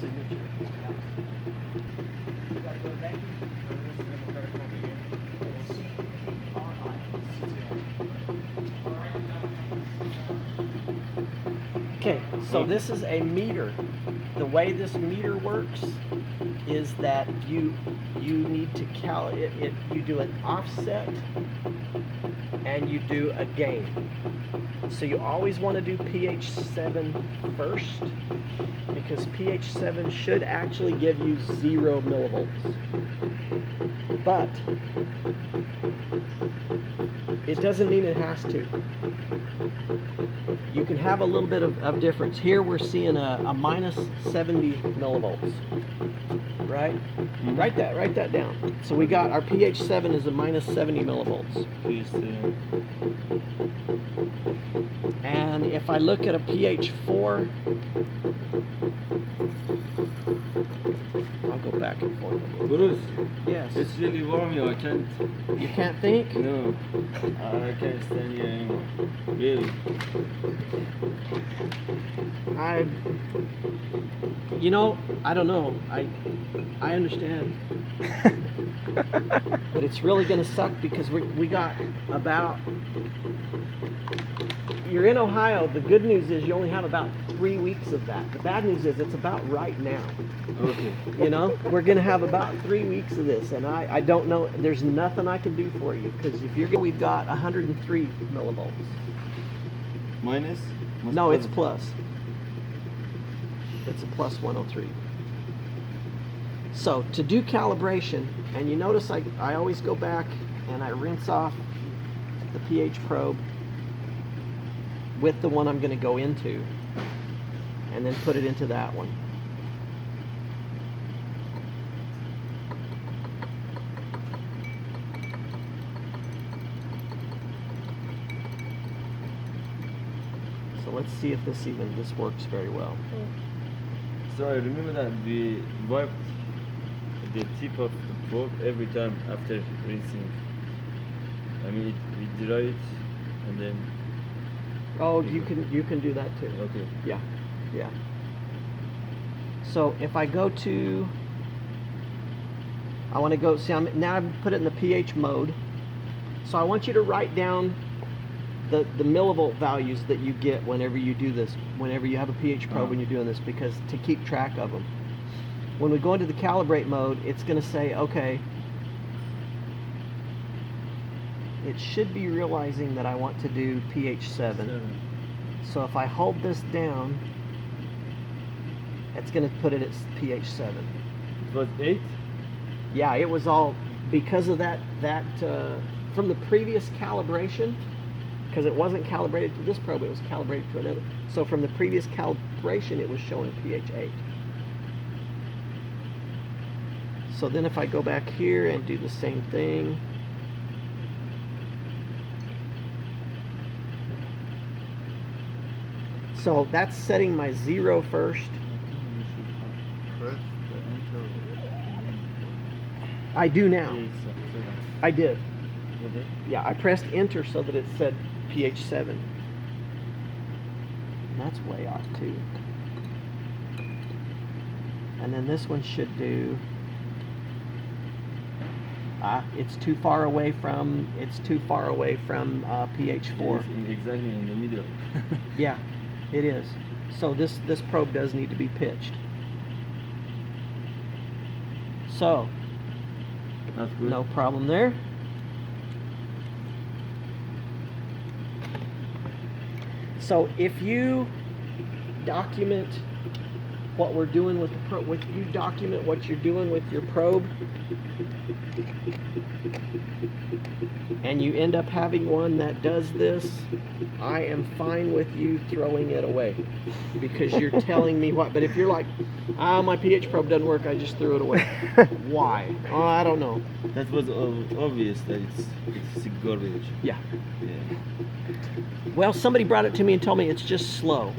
signature. Okay, so this is a meter. The way this meter works is that you need to you do an offset and you do a gain. So you always want to do pH 7 first, because pH 7 should actually give you 0 millivolts. But it doesn't mean it has to. You can have a little bit of difference. Here we're seeing a minus 70 millivolts, right? Mm-hmm. Write that down. So we got our pH 7 is a minus 70 millivolts. And if I look at a pH 4, I'll go back and forth. Bruce, Yes. it's really warm here. I can't. You can't think? No, I can't stand here anymore. Really. I don't know. I understand. But it's really going to suck because we got about, you're in Ohio. The good news is you only have about 3 weeks of that. The bad news is it's about right now. Okay. We're going to have about 3 weeks of this, and I don't know. There's nothing I can do for you, because we've got 103 millivolts. Minus? No, it's plus. It's a plus 103. So to do calibration, and you notice I always go back and I rinse off the pH probe with the one I'm going to go into, and then put it into that one. So let's see if this works very well. So I remember that we wiped the tip of the probe every time after rinsing. I mean, we dry it and then. Oh, you can do that too. Okay. Yeah. So if I go to, I want to go, see, now I've put it in the pH mode. So I want you to write down the millivolt values that you get whenever you do this, whenever you have a pH probe when you're doing this, because to keep track of them. When we go into the calibrate mode, it's going to say, okay, it should be realizing that I want to do pH 7. So if I hold this down, it's going to put it at pH 7. It was 8? Yeah, it was all because of that from the previous calibration, because it wasn't calibrated to this probe, it was calibrated to another. So from the previous calibration, it was showing pH 8. So then if I go back here and do the same thing, so that's setting my 0 first. I do now. I did. Yeah, I pressed enter so that it said pH 7. And that's way off too. And then this one should do, it's too far away from pH 4. It's exactly in the middle. Yeah, it is. So this probe does need to be pitched. So That's good. no problem there. So if you document what we're doing with the probe, you document what you're doing with your probe, and you end up having one that does this, I am fine with you throwing it away, because you're telling me what. But if you're like, my pH probe doesn't work, I just threw it away. Why? Oh, I don't know. That was obvious that it's garbage. Yeah. Yeah. Well, somebody brought it to me and told me it's just slow.